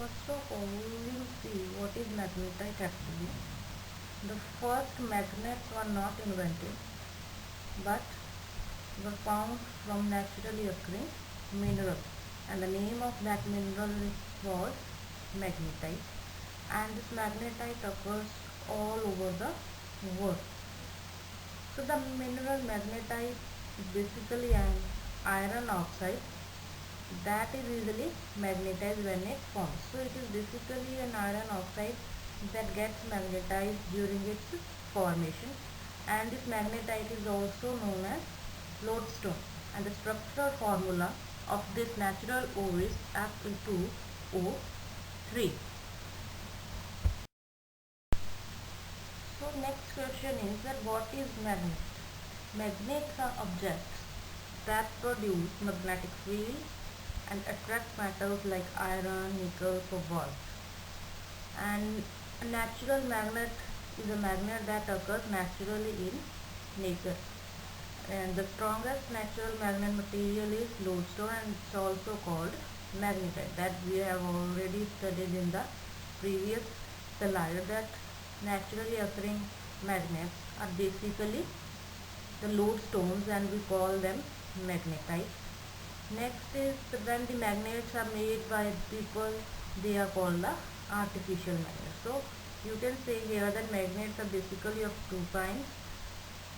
First of all, we will see what is magnetite actually. The first magnets were not invented but were found from naturally occurring mineral, and the name of that mineral was magnetite, and this magnetite occurs all over the world. So the mineral magnetite is basically an iron oxide that is easily magnetized when it forms. So it is basically an iron oxide that gets magnetized during its formation, and this magnetite is also known as lodestone, and the structural formula of this natural ore is Fe2O3. So next question is that what is magnet? Magnets are objects that produce magnetic field and attract metals like iron, nickel, cobalt. And a natural magnet is a magnet that occurs naturally in nature. And the strongest natural magnet material is lodestone, and it's also called magnetite, that we have already studied in the previous slide, that naturally occurring magnets are basically the lodestones and we call them magnetite. Next is when the magnets are made by people, they are called the artificial magnets. So you can say here that magnets are basically of two kinds.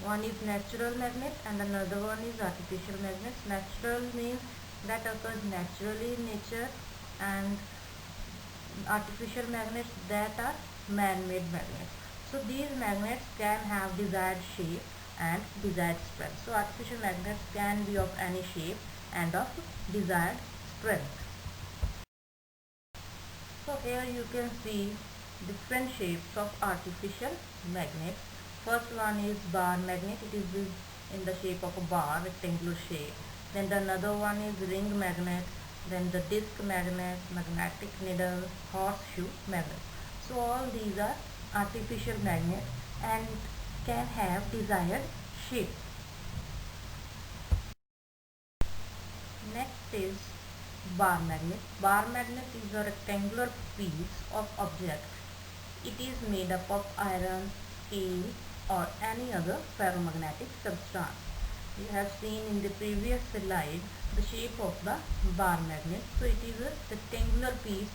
One is natural magnet and another one is artificial magnets. Natural means that occurs naturally in nature, and artificial magnets that are man-made magnets. So these magnets can have desired shape and desired strength. So artificial magnets can be of any shape and of desired strength. So here you can see different shapes of artificial magnets. First one is bar magnet. It is in the shape of a bar, rectangular shape. Then the another one is ring magnet. Then the disc magnet, magnetic needle, horseshoe magnet. So all these are artificial magnets and can have desired shape. Next is bar magnet. Bar magnet is a rectangular piece of object. It is made up of iron, steel, or any other ferromagnetic substance. You have seen in the previous slide the shape of the bar magnet. So it is a rectangular piece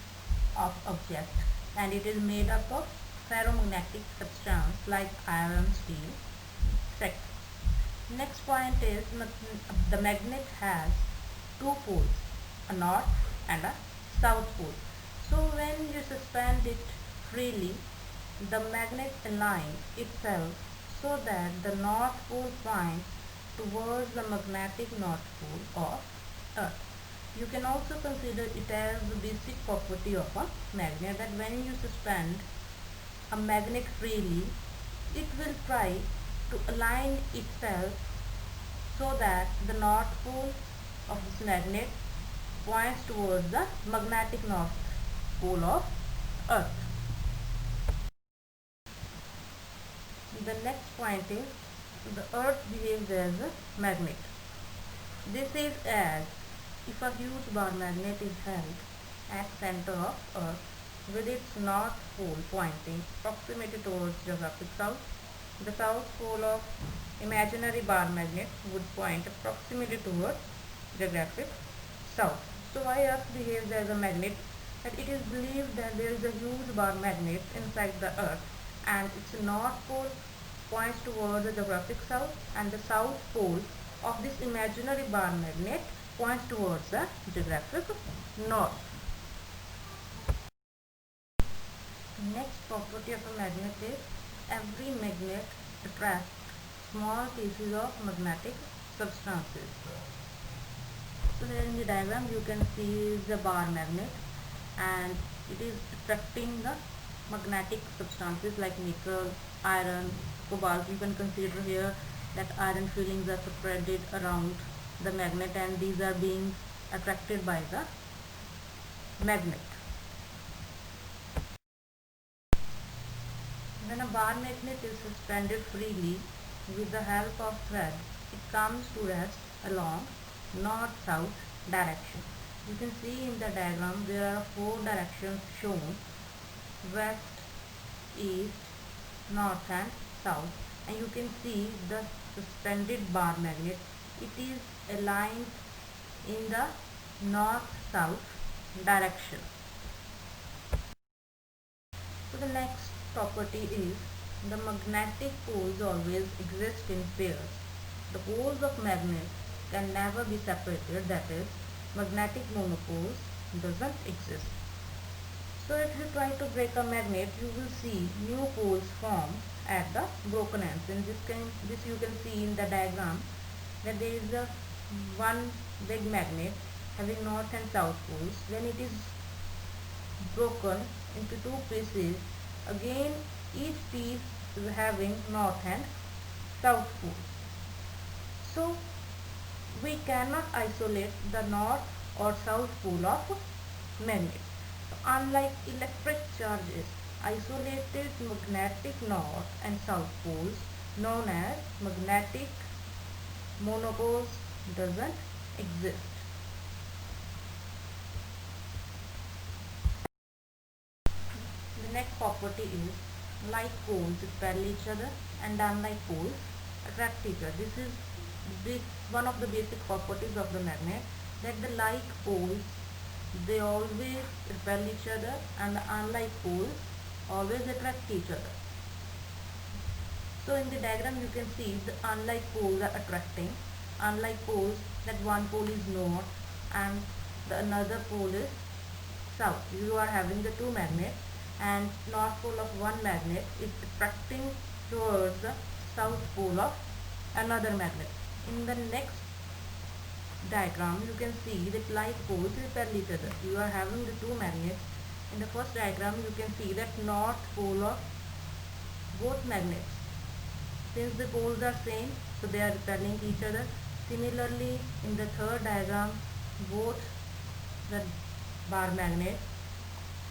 of object and it is made up of ferromagnetic substance like iron, steel, etc. Next point is the magnet has two poles, a north and a south pole. So when you suspend it freely, the magnet aligns itself so that the north pole points towards the magnetic north pole of Earth. You can also consider it as the basic property of a magnet, that when you suspend a magnet freely, it will try to align itself so that the north pole of this magnet points towards the magnetic north pole of Earth. The next point is the Earth behaves as a magnet. This is as if a huge bar magnet is held at center of Earth with its north pole pointing approximately towards geographic south. The south pole of imaginary bar magnet would point approximately towards geographic south. So why Earth behaves as a magnet? That it is believed that there is a huge bar magnet inside the Earth, and its north pole points towards the geographic south, and the south pole of this imaginary bar magnet points towards the geographic north. Next property of a magnet is every magnet attracts small pieces of magnetic substances. So here in the diagram you can see the bar magnet, and it is attracting the magnetic substances like nickel, iron, cobalt. You can consider here that iron filings are spreaded around the magnet and these are being attracted by the magnet. When a bar magnet is suspended freely with the help of thread, it comes to rest along north-south direction. You can see in the diagram there are four directions shown: west, east, north and south. And you can see the suspended bar magnet. It is aligned in the north-south direction. So the next property is the magnetic poles always exist in pairs. The poles of magnets can never be separated, that is, magnetic monopoles doesn't exist. So if you try to break a magnet, you will see new poles form at the broken ends. In this you can see in the diagram that there is a one big magnet having north and south poles. When it is broken into two pieces, again each piece is having north and south pole. So we cannot isolate the north or south pole of magnet. Unlike electric charges, isolated magnetic north and south poles known as magnetic monopoles doesn't exist. The next property is like poles repel each other and unlike poles attract each other. This is one of the basic properties of the magnet, that the like poles, they always repel each other and the unlike poles always attract each other. So in the diagram you can see the unlike poles are attracting. Unlike poles, that one pole is north and the another pole is south. You are having the two magnets, and north pole of one magnet is attracting towards the south pole of another magnet. In the next diagram you can see that like poles repel each other. You are having the two magnets. In the first diagram you can see that north pole of both magnets. Since the poles are same, so they are repelling each other. Similarly, in the third diagram, both the bar magnets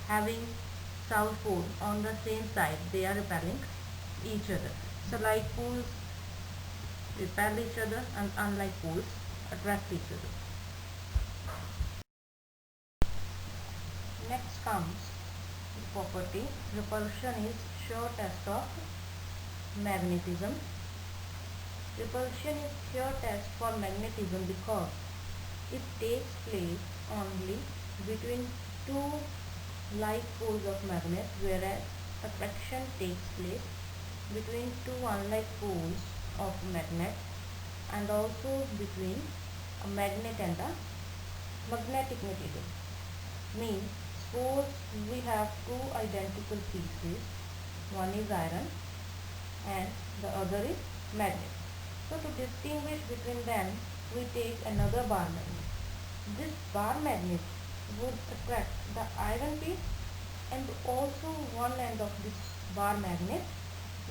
having south pole on the same side, they are repelling each other. So like poles repel each other and unlike poles attract each other. Next comes the property repulsion is sure test of magnetism. Repulsion is sure test for magnetism because it takes place only between two like poles of magnet, whereas attraction takes place between two unlike poles of magnet, and also between a magnet and a magnetic material. Means suppose we have two identical pieces, one is iron and the other is magnet. So to distinguish between them, we take another bar magnet. This bar magnet would attract the iron piece, and also one end of this bar magnet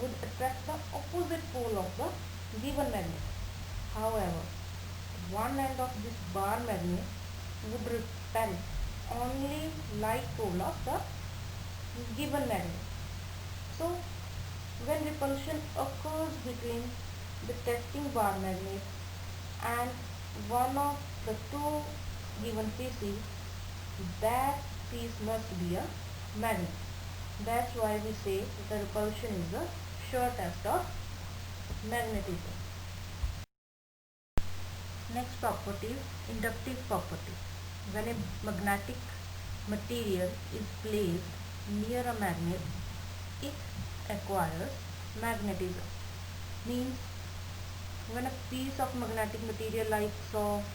would attract the opposite pole of the given magnet. However, one end of this bar magnet would repel only like pole of the given magnet. So when repulsion occurs between the testing bar magnet and one of the two given pieces, that piece must be a magnet. That's why we say that the repulsion is a sure test of magnetism. Next property is inductive property. When a magnetic material is placed near a magnet, it acquires magnetism. Means when a piece of magnetic material like soft,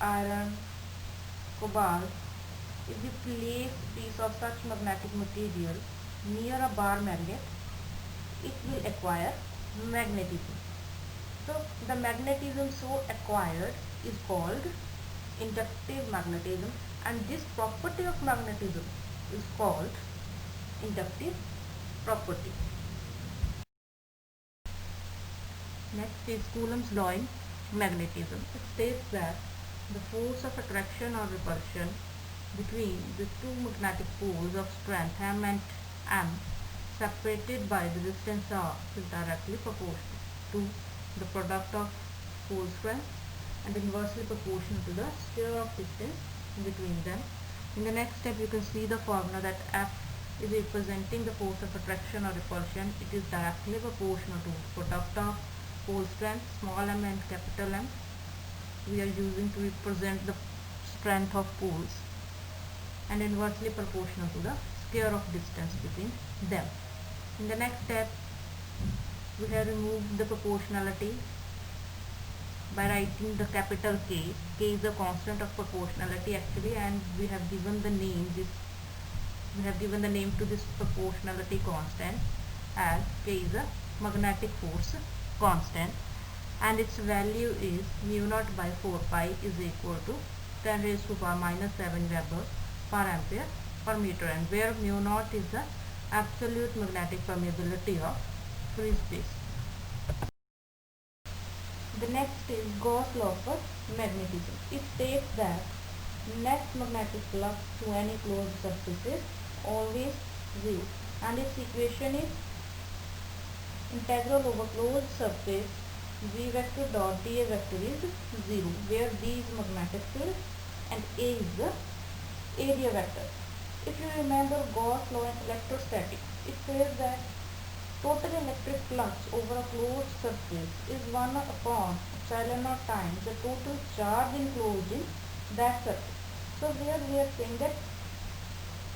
iron, cobalt, if we place piece of such magnetic material near a bar magnet, it will acquire magnetism. So the magnetism so acquired is called inductive magnetism, and this property of magnetism is called inductive property. Next is Coulomb's law in magnetism. It states that the force of attraction or repulsion between the two magnetic poles of strength M and M separated by the distance R is directly proportional to the product of pole strength and inversely proportional to the square of distance between them. In the next step, you can see the formula that F is representing the force of attraction or repulsion. It is directly proportional to product of pole strength, small m and capital M. We are using to represent the strength of poles, and inversely proportional to the square of distance between them. In the next step, we have removed the proportionality by writing the capital K. K is the constant of proportionality actually, and we have given the name to this proportionality constant as K is a magnetic force constant, and its value is mu naught by 4 pi is equal to 10 raised to power minus 7 Weber per ampere per meter, and where mu naught is the absolute magnetic permeability of free space. The next is Gauss law for magnetism. It states that net magnetic flux to any closed surface is always 0, and its equation is integral over closed surface v vector dot dA vector is 0, where v is magnetic field and A is the area vector. If you remember Gauss law in electrostatics, it says that total electric flux over a closed surface is 1 upon epsilon naught times the total charge enclosed in that surface. So here we are saying that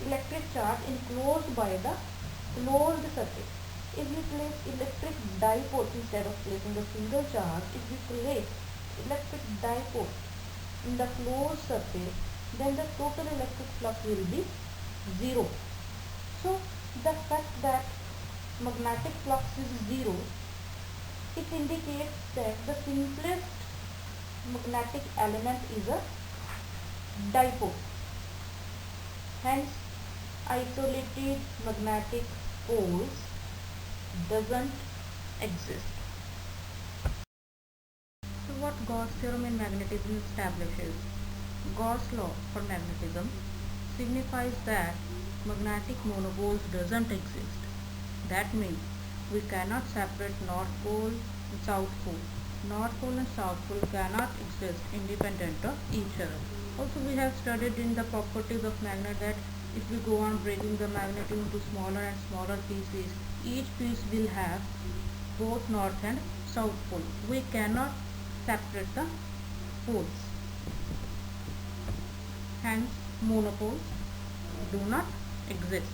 electric charge enclosed by the closed surface. If we place electric dipole instead of placing a single charge, if we place electric dipole in the closed surface, then the total electric flux will be 0. So the fact that magnetic flux is 0, it indicates that the simplest magnetic element is a dipole. Hence, isolated magnetic poles doesn't exist. So what Gauss theorem in magnetism establishes? Gauss law for magnetism signifies that magnetic monopoles doesn't exist. That means we cannot separate North Pole and South Pole. North Pole and South Pole cannot exist independent of each other. Also, we have studied in the properties of magnet that if we go on breaking the magnet into smaller and smaller pieces, each piece will have both North and South Pole. We cannot separate the poles. Hence, monopoles do not exist.